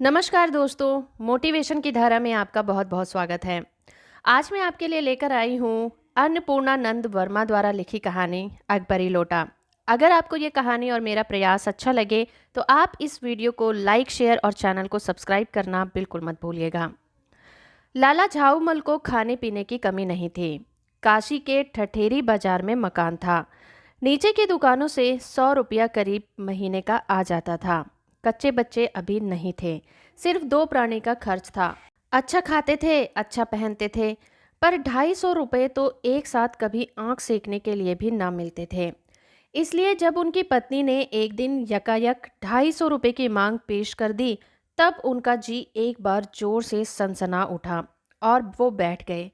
नमस्कार दोस्तों, मोटिवेशन की धारा में आपका बहुत बहुत स्वागत है। आज मैं आपके लिए लेकर आई हूँ अन्नपूर्णानंद वर्मा द्वारा लिखी कहानी अकबरी लोटा। अगर आपको ये कहानी और मेरा प्रयास अच्छा लगे तो आप इस वीडियो को लाइक, शेयर और चैनल को सब्सक्राइब करना बिल्कुल मत भूलिएगा। लाला झाऊमल को खाने पीने की कमी नहीं थी। काशी के ठठेरी बाजार में मकान था। नीचे की दुकानों से 100 रुपया करीब महीने का आ जाता था। कच्चे बच्चे अभी नहीं थे, सिर्फ 2 प्राणी का खर्च था। अच्छा खाते थे, अच्छा पहनते थे, पर 250 रुपये तो एक साथ कभी आंख सेकने के लिए भी ना मिलते थे। इसलिए जब उनकी पत्नी ने एक दिन यकायक 250 रुपये की मांग पेश कर दी, तब उनका जी एक बार जोर से सनसना उठा और वो बैठ गए।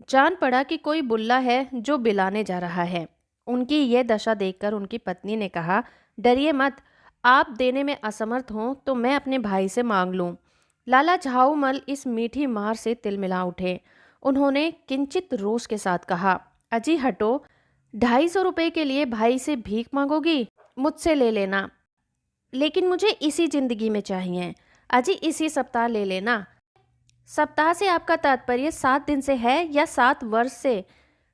जान पड़ा कि कोई बुल्ला है जो बिलाने जा रहा है। उनकी ये दशा देखकर उनकी पत्नी ने कहा, डरिए मत, आप देने में असमर्थ हों तो मैं अपने भाई से मांग लूं। लाला झाऊमल इस मीठी मार से तिलमिला उठे। उन्होंने किंचित रोष के साथ कहा, अजी हटो, 250 रुपये के लिए भाई से भीख मांगोगी? मुझसे ले लेना, लेकिन मुझे इसी जिंदगी में चाहिए। अजी इसी सप्ताह ले लेना। सप्ताह से आपका तात्पर्य 7 दिन से है या 7 वर्ष से?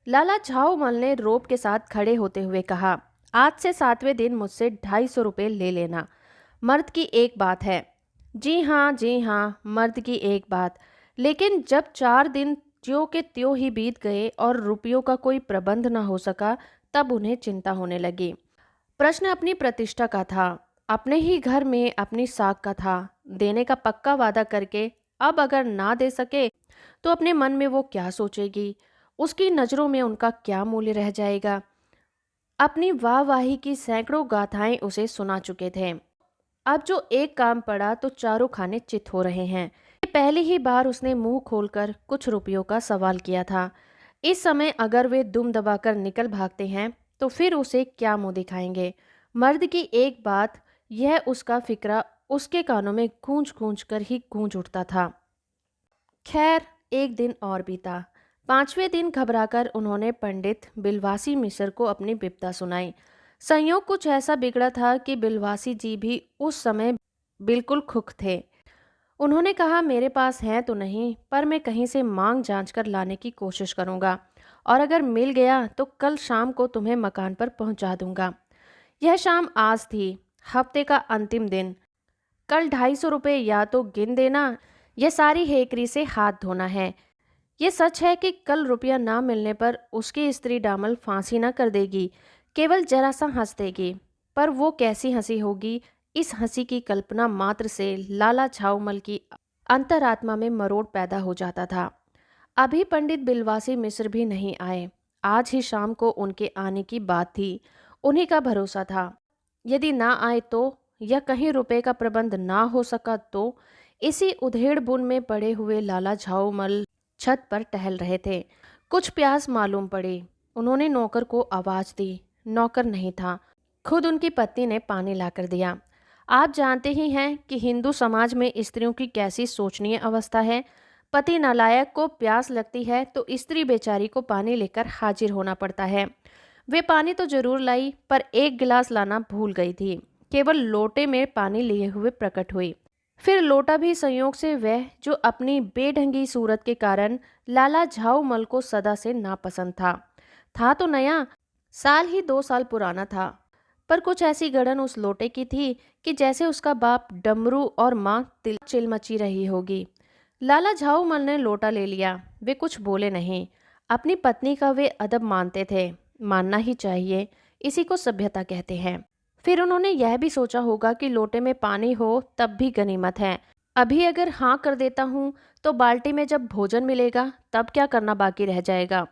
लाला झाऊमल ने रोब के साथ खड़े होते हुए कहा, आज से 7वें दिन मुझसे 250 रुपये ले लेना। मर्द की एक बात है। जी हाँ, मर्द की एक बात। लेकिन जब 4 दिन ज्यों के त्यों ही बीत गए और रुपयों का कोई प्रबंध न हो सका, तब उन्हें चिंता होने लगी। प्रश्न अपनी प्रतिष्ठा का था, अपने ही घर में अपनी साख का था। देने का पक्का वादा करके अब अगर ना दे सके तो अपने मन में वो क्या सोचेगी, उसकी नज़रों में उनका क्या मूल्य रह जाएगा। अपनी वाहवाही की सैकड़ों गाथाएं उसे सुना चुके थे। अब जो एक काम पड़ा तो चारों खाने चित हो रहे हैं। ये पहली ही बार उसने मुंह खोलकर कुछ रुपयों का सवाल किया था। इस समय अगर वे दुम दबाकर निकल भागते हैं तो फिर उसे क्या मुंह दिखाएंगे। मर्द की एक बात, यह उसका फिक्रा उसके कानों में गूंज गूंज कर ही गूंज उठता था। खैर, एक दिन और बीता। 5वें दिन घबराकर उन्होंने पंडित बिलवासी मिश्र को अपनी विपदा सुनाई। संयोग कुछ ऐसा बिगड़ा था कि बिलवासी जी भी उस समय बिल्कुल खुख थे। उन्होंने कहा, मेरे पास है तो नहीं, पर मैं कहीं से मांग जांच कर लाने की कोशिश करूंगा, और अगर मिल गया तो कल शाम को तुम्हें मकान पर पहुंचा दूंगा। यह शाम आज थी, हफ्ते का अंतिम दिन। कल 250 रुपये या तो गिन देना, यह सारी हेकरी से हाथ धोना है। ये सच है कि कल रुपया ना मिलने पर उसकी स्त्री डामल फांसी ना कर देगी, केवल जरा सा हंस देगी। पर वो कैसी हंसी होगी, इस हंसी की कल्पना मात्र से लाला झाऊमल की अंतरात्मा में मरोड़ पैदा हो जाता था। अभी पंडित बिलवासी मिश्र भी नहीं आए। आज ही शाम को उनके आने की बात थी। उन्हीं का भरोसा था। यदि ना आए तो, या कहीं रुपए का प्रबंध ना हो सका तो। इसी उधेड़ बुन में पड़े हुए लाला झाऊमल छत पर टहल रहे थे। कुछ प्यास मालूम पड़ी। उन्होंने नौकर को आवाज दी। नौकर नहीं था, खुद उनकी पत्नी ने पानी लाकर दिया। आप जानते ही हैं कि हिंदू समाज में स्त्रियों की कैसी शोचनीय अवस्था है। पति नालायक को प्यास लगती है तो स्त्री बेचारी को पानी लेकर हाजिर होना पड़ता है। वे पानी तो जरूर लाई, पर एक गिलास लाना भूल गई थी। केवल लोटे में पानी लिए हुए प्रकट हुई। फिर लोटा भी संयोग से वह जो अपनी बेढंगी सूरत के कारण लाला झाऊमल को सदा से नापसंद था तो नया, साल ही 2 साल पुराना था। पर कुछ ऐसी गड़न उस लोटे की थी कि जैसे उसका बाप डमरू और माँ तिल चिलमची रही होगी। लाला झाऊमल ने लोटा ले लिया। वे कुछ बोले नहीं। अपनी पत्नी का वे अदब मानते थे, मानना ही चाहिए, इसी को सभ्यता कहते हैं। फिर उन्होंने यह भी सोचा होगा कि लोटे में पानी हो तब भी गनीमत है। अभी अगर हाँ कर देता हूँ तो बाल्टी में जब भोजन मिलेगा तब क्या करना बाकी रह जाएगा।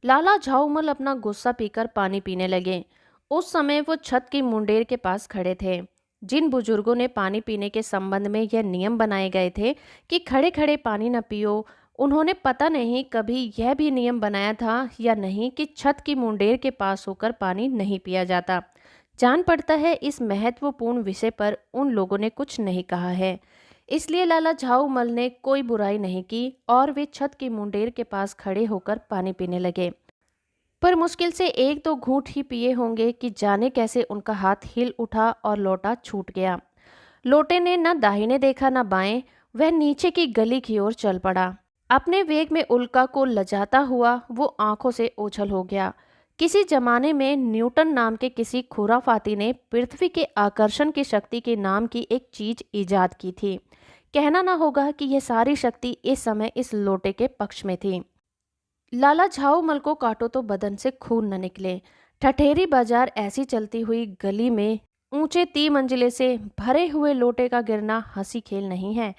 लाला झाऊमल अपना गुस्सा पीकर पानी पीने लगे। उस समय वो छत की मुंडेर के पास खड़े थे। जिन बुजुर्गों ने पानी पीने के संबंध में यह नियम बनाए गए थे कि खड़े खड़े पानी न पियो, उन्होंने पता नहीं कभी यह भी नियम बनाया था या नहीं कि छत की मुंडेर के पास होकर पानी नहीं पिया जाता। जान पड़ता है इस महत्वपूर्ण विषय पर उन लोगों ने कुछ नहीं कहा है। इसलिए लाला झाऊमल ने कोई बुराई नहीं की और वे छत की मुंडेर के पास खड़े होकर पानी पीने लगे। पर मुश्किल से 1-2 घूंट ही पिए होंगे कि जाने कैसे उनका हाथ हिल उठा और लोटा छूट गया। लोटे ने न दाहिने देखा न बाएं, वह नीचे की गली की ओर चल पड़ा। अपने वेग में उल्का को लजाता हुआ वो आंखों से ओझल हो गया। किसी जमाने में न्यूटन नाम के किसी खुराफाती ने पृथ्वी के आकर्षण की शक्ति के नाम की एक चीज इजाद की थी। कहना ना होगा कि यह सारी शक्ति इस समय इस लोटे के पक्ष में थी। लाला झाऊमल को काटो तो बदन से खून न निकले। ठठेरी बाजार ऐसी चलती हुई गली में ऊंचे 3 मंजिले से भरे हुए लोटे का गिरना हंसी खेल नहीं है।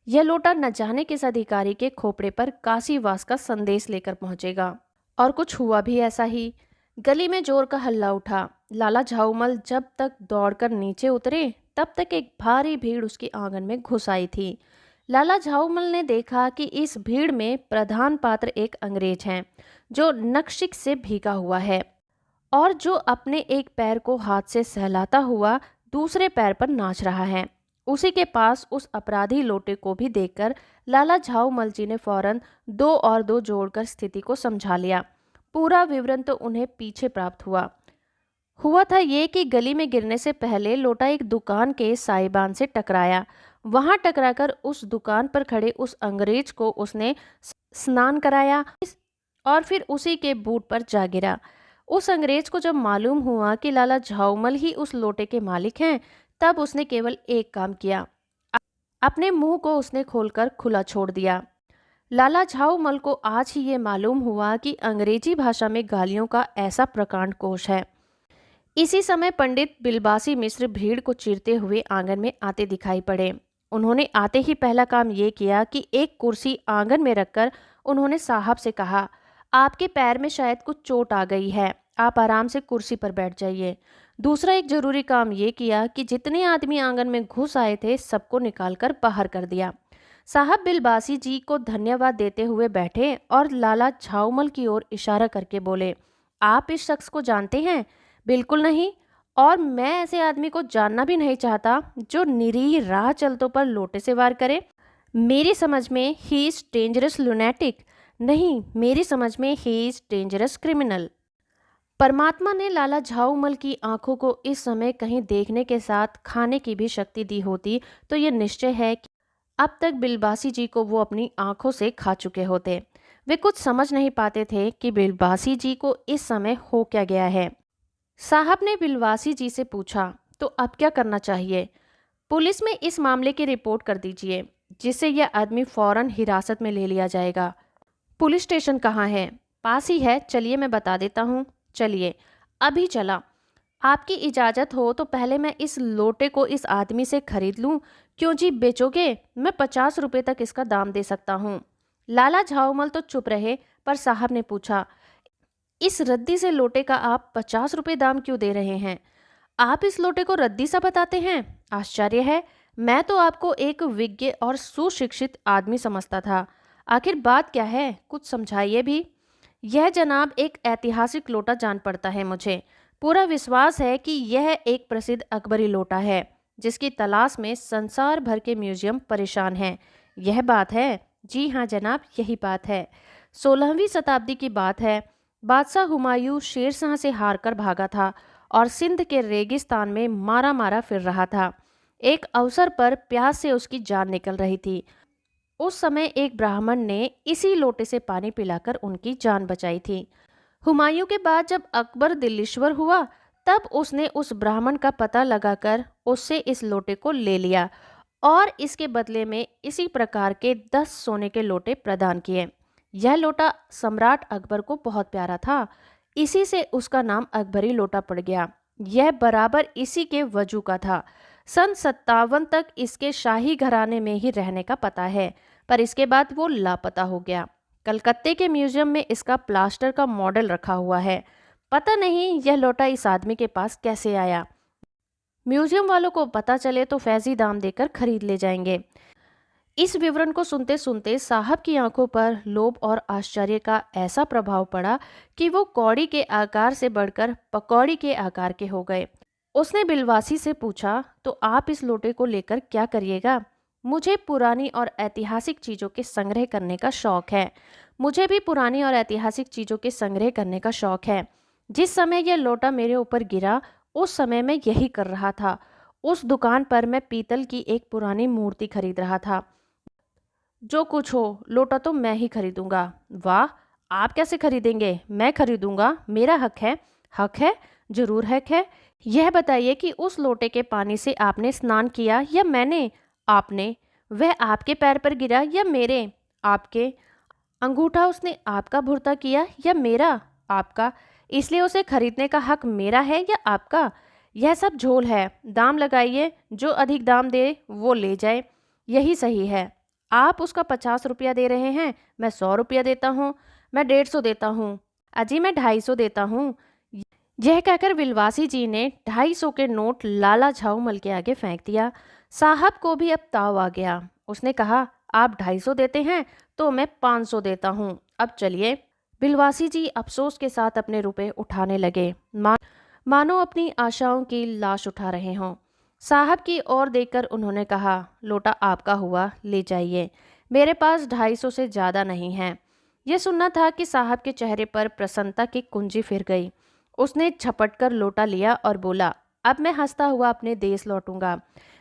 यह लोटा न जाने किस अधिकारी के खोपड़े पर काशीवास का संदेश लेकर पहुंचेगा। और कुछ हुआ भी ऐसा ही। गली में जोर का हल्ला उठा। लाला झाऊमल जब तक दौड़कर नीचे उतरे तब तक एक भारी भीड़ उसके आंगन में घुस आई थी। लाला झाऊमल ने देखा कि इस भीड़ में प्रधान पात्र एक अंग्रेज हैं जो नक्शिक से भीगा हुआ है और जो अपने एक पैर को हाथ से सहलाता हुआ दूसरे पैर पर नाच रहा है। उसी के पास उस अपराधी लोटे को भी देखकर लाला झाऊमल जी ने फौरन 2 और 2 जोड़कर स्थिति को समझा लिया। पूरा विवरण तो उन्हें पीछे प्राप्त हुआ था ये कि गली में गिरने से पहले लोटा एक दुकान के साइबान से टकराया। वहां टकराकर उस दुकान पर खड़े उस अंग्रेज को उसने स्नान कराया और फिर उसी के बूट पर जा गिरा। उस अंग्रेज को जब मालूम हुआ कि लाला झाऊमल ही उस लोटे के मालिक हैं, तब उसने केवल एक काम किया। अपने मुंह को उसने खोलकर खुला छोड़ दिया। लाला झाऊमल को आज ही ये मालूम हुआ कि अंग्रेजी भाषा में गालियों का ऐसा प्रकांड कोश है। इसी समय पंडित बिलबासी मिश्र भीड़ को चीरते हुए आंगन में आते दिखाई पड़े। उन्होंने आते ही पहला काम ये किया कि एक कुर्सी आंगन में रखकर उन्होंने साहब से कहा, आपके पैर में शायद कुछ चोट आ गई है, आप आराम से कुर्सी पर बैठ जाइए। दूसरा एक जरूरी काम ये किया कि जितने आदमी आंगन में घुस आए थे सबको निकालकर बाहर कर दिया। साहब बिलबासी जी को धन्यवाद देते हुए बैठे और लाला झाऊमल की ओर इशारा करके बोले, आप इस शख्स को जानते हैं? बिल्कुल नहीं, और मैं ऐसे आदमी को जानना भी नहीं चाहता जो निरीह राह चलतों पर लोटे से वार करे। मेरी समझ में ही इज डेंजरस लुनेटिक, नहीं, मेरी समझ में ही इज डेंजरस क्रिमिनल। परमात्मा ने लाला झाऊमल की आंखों को इस समय कहीं देखने के साथ खाने की भी शक्ति दी होती तो ये निश्चय है कि अब तक बिलबासी जी को वो अपनी आंखों से खा चुके होते। वे कुछ समझ नहीं पाते थे कि बिलबासी जी को इस समय हो क्या गया है। साहब ने बिलबासी जी से पूछा, तो अब क्या करना चाहिए? पुलिस में इस मामले की रिपोर्ट कर दीजिए, जिससे यह आदमी फौरन हिरासत में ले लिया जाएगा। पुलिस स्टेशन कहाँ है? पास ही है, चलिए मैं बता देता हूँ। चलिए, अभी चला। आपकी इजाज़त हो तो पहले मैं इस लोटे को इस आदमी से खरीद लूँ। क्यों जी, बेचोगे? मैं 50 रुपये तक इसका दाम दे सकता हूँ। लाला झाऊमल तो चुप रहे, पर साहब ने पूछा, इस रद्दी से लोटे का आप 50 रुपये दाम क्यों दे रहे हैं? आप इस लोटे को रद्दी सा बताते हैं? आश्चर्य है, मैं तो आपको एक विज्ञ और सुशिक्षित आदमी समझता था। आखिर बात क्या है, कुछ समझाइए भी। यह जनाब एक ऐतिहासिक लोटा जान पड़ता है मुझे। पूरा विश्वास है कि यह एक प्रसिद्ध अकबरी लोटा है जिसकी तलाश में संसार भर के म्यूजियम परेशान हैं। यह बात है? जी हाँ जनाब, यही बात है। 16वीं शताब्दी की बात है। बादशाह हुमायूं शेरशाह से हारकर भागा था और सिंध के रेगिस्तान में मारा मारा फिर रहा था। एक अवसर पर प्यास से उसकी जान निकल रही थी। उस समय एक ब्राह्मण ने इसी लोटे से पानी पिलाकर उनकी जान बचाई थी। हुमायूं के बाद जब अकबर दिल्लीश्वर हुआ तब उसने उस ब्राह्मण का पता लगाकर उससे इस लोटे को ले लिया और इसके बदले में इसी प्रकार के 10 सोने के लोटे प्रदान किए। यह लोटा सम्राट अकबर को बहुत प्यारा था, इसी से उसका नाम अकबरी लोटा पड़ गया। यह बराबर इसी के वजू का था। सन 57 तक इसके शाही घराने में ही रहने का पता है, पर इसके बाद वो लापता हो गया। कलकत्ते के म्यूजियम में इसका प्लास्टर का मॉडल रखा हुआ है। पता नहीं यह लोटा इस आदमी के पास कैसे आया। म्यूजियम वालों को पता चले तो फैजी दाम देकर खरीद ले जाएंगे। इस विवरण को सुनते सुनते साहब की आंखों पर लोभ और आश्चर्य का ऐसा प्रभाव पड़ा कि वो कौड़ी के आकार से बढ़कर पकौड़ी के आकार के हो गए। उसने बिलवासी से पूछा, तो आप इस लोटे को लेकर क्या करिएगा? मुझे पुरानी और ऐतिहासिक चीज़ों के संग्रह करने का शौक है। मुझे भी पुरानी और ऐतिहासिक चीज़ों के संग्रह करने का शौक है। जिस समय यह लोटा मेरे ऊपर गिरा उस समय मैं यही कर रहा था। उस दुकान पर मैं पीतल की एक पुरानी मूर्ति खरीद रहा था। जो कुछ हो, लोटा तो मैं ही खरीदूंगा। वाह, आप कैसे खरीदेंगे? मैं खरीदूंगा, मेरा हक है। हक है? जरूर हक है। यह बताइए कि उस लोटे के पानी से आपने स्नान किया या मैंने? आपने। वह आपके पैर पर गिरा या मेरे? आपके। अंगूठा उसने आपका भुर्ता किया या मेरा? आपका। इसलिए उसे खरीदने का हक मेरा है या आपका? यह सब झोल है। दाम लगाइए, जो अधिक दाम दे वो ले जाए। यही सही है। आप उसका 50 रुपया दे रहे हैं, मैं 100 रुपया देता हूँ। मैं 150 देता हूँ। अजी मैं 250 देता हूँ। यह कहकर विलवासी जी ने 250 के नोट लाला झाऊमल के आगे फेंक दिया। साहब को भी अब ताव आ गया। उसने कहा, आप 250 देते हैं तो मैं 500 देता हूँ। अब चलिए। बिलवासी जी अफसोस के साथ अपने रुपए उठाने लगे, मानो अपनी आशाओं की लाश उठा रहे हों। साहब की ओर देखकर उन्होंने कहा, लोटा आपका हुआ, ले जाइए। मेरे पास 250 से ज़्यादा नहीं है। यह सुनना था कि साहब के चेहरे पर प्रसन्नता की कुंजी फिर गई। उसने झपटकर लोटा लिया और बोला, अब मैं हंसता हुआ अपने देश लौटूंगा।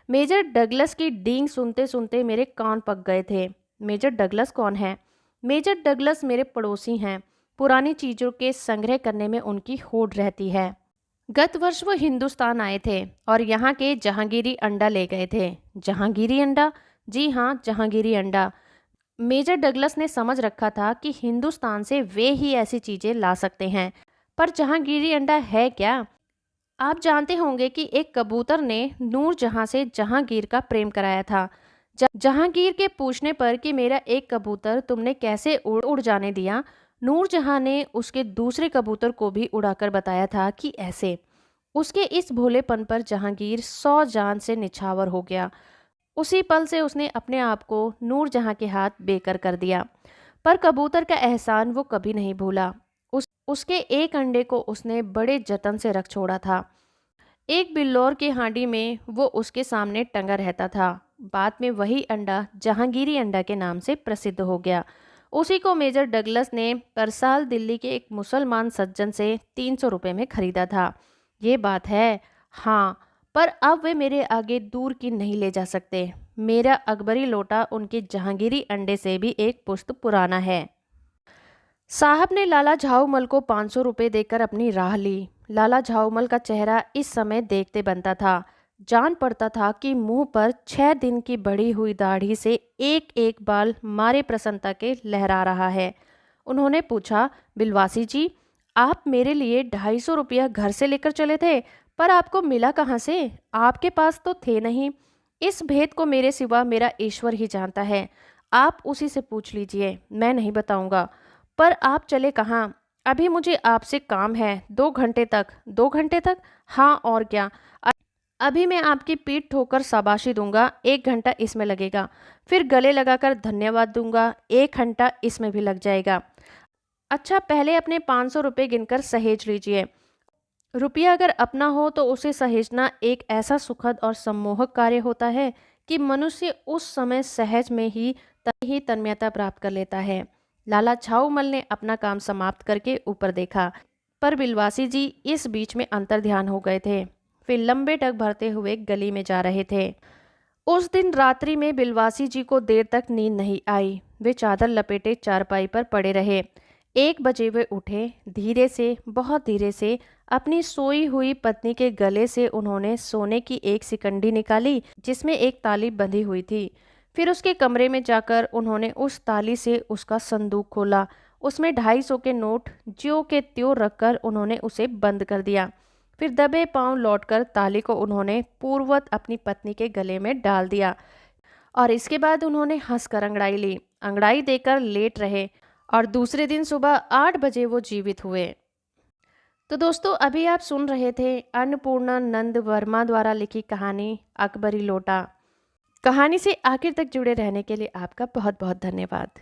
मेजर डगलस की डींग सुनते सुनते मेरे कान पक गए थे। मेजर डगलस कौन है? मेजर डगलस मेरे पड़ोसी हैं। पुरानी चीज़ों के संग्रह करने में उनकी होड़ रहती है। गत वर्ष वो हिंदुस्तान आए थे और यहाँ के जहांगीरी अंडा ले गए थे। जहांगीरी अंडा? जी हाँ, जहांगीरी अंडा। मेजर डगलस ने समझ रखा था कि हिंदुस्तान से वे ही ऐसी चीज़ें ला सकते हैं, पर जहांगीरी अंडा है क्या? आप जानते होंगे कि एक कबूतर ने नूरजहां से जहांगीर का प्रेम कराया था। जहांगीर के पूछने पर कि मेरा एक कबूतर तुमने कैसे उड़ उड़ जाने दिया, नूरजहां ने उसके दूसरे कबूतर को भी उड़ाकर बताया था कि ऐसे। उसके इस भोलेपन पर जहांगीर 100 जान से निछावर हो गया। उसी पल से उसने अपने आप को नूरजहां के हाथ बेकर कर दिया। पर कबूतर का एहसान वो कभी नहीं भूला। उसके एक अंडे को उसने बड़े जतन से रख छोड़ा था। एक बिल्लौर की हांडी में वो उसके सामने टंगा रहता था। बाद में वही अंडा जहांगीरी अंडा के नाम से प्रसिद्ध हो गया। उसी को मेजर डगलस ने परसाल दिल्ली के एक मुसलमान सज्जन से 300 रुपये में खरीदा था। ये बात है। हाँ, पर अब वे मेरे आगे दूर की नहीं ले जा सकते। मेरा अकबरी लोटा उनके जहांगीरी अंडे से भी एक पुश्त पुराना है। साहब ने लाला झाऊमल को 500 रुपये देकर अपनी राह ली। लाला झाऊमल का चेहरा इस समय देखते बनता था। जान पड़ता था कि मुंह पर 6 दिन की बढ़ी हुई दाढ़ी से एक एक बाल मारे प्रसन्नता के लहरा रहा है। उन्होंने पूछा, बिलवासी जी, आप मेरे लिए 250 रुपया घर से लेकर चले थे, पर आपको मिला कहाँ से? आपके पास तो थे नहीं। इस भेद को मेरे सिवा मेरा ईश्वर ही जानता है। आप उसी से पूछ लीजिए, मैं नहीं बताऊंगा। पर आप चले कहाँ? अभी मुझे आपसे काम है। 2 घंटे तक? 2 घंटे तक? हाँ और क्या। अभी मैं आपकी पीठ ठोकर शाबाशी दूंगा, 1 घंटा इसमें लगेगा। फिर गले लगाकर धन्यवाद दूंगा, 1 घंटा इसमें भी लग जाएगा। अच्छा, पहले अपने 500 रुपये गिनकर सहेज लीजिए। रुपया अगर अपना हो तो उसे सहेजना एक ऐसा सुखद और सम्मोहक कार्य होता है कि मनुष्य उस समय सहज में ही तन्मयता प्राप्त कर लेता है। लाला झाऊमल ने अपना काम समाप्त करके ऊपर देखा, पर बिलवासी जी इस बीच में अंतर्ध्यान हो गए थे। फिर लंबे टक भरते हुए गली में जा रहे थे। उस दिन रात्रि में बिलवासी जी को देर तक नींद नहीं आई। वे चादर लपेटे चारपाई पर पड़े रहे। 1 बजे वे उठे। धीरे से, बहुत धीरे से अपनी सोई हुई पत्नी के गले से उन्होंने सोने की एक सिकंडी निकाली जिसमें एक ताली बंधी हुई थी। फिर उसके कमरे में जाकर उन्होंने उस ताली से उसका संदूक खोला। उसमें 250 के नोट ज्यों के त्यों रखकर उन्होंने उसे बंद कर दिया। फिर दबे पांव लौटकर ताली को उन्होंने पूर्ववत अपनी पत्नी के गले में डाल दिया और इसके बाद उन्होंने हंसकर अंगड़ाई ली। अंगड़ाई देकर लेट रहे और दूसरे दिन सुबह 8 बजे वो जीवित हुए। तो दोस्तों, अभी आप सुन रहे थे अन्नपूर्णा नंद वर्मा द्वारा लिखी कहानी अकबरी लोटा। कहानी से आखिर तक जुड़े रहने के लिए आपका बहुत बहुत धन्यवाद।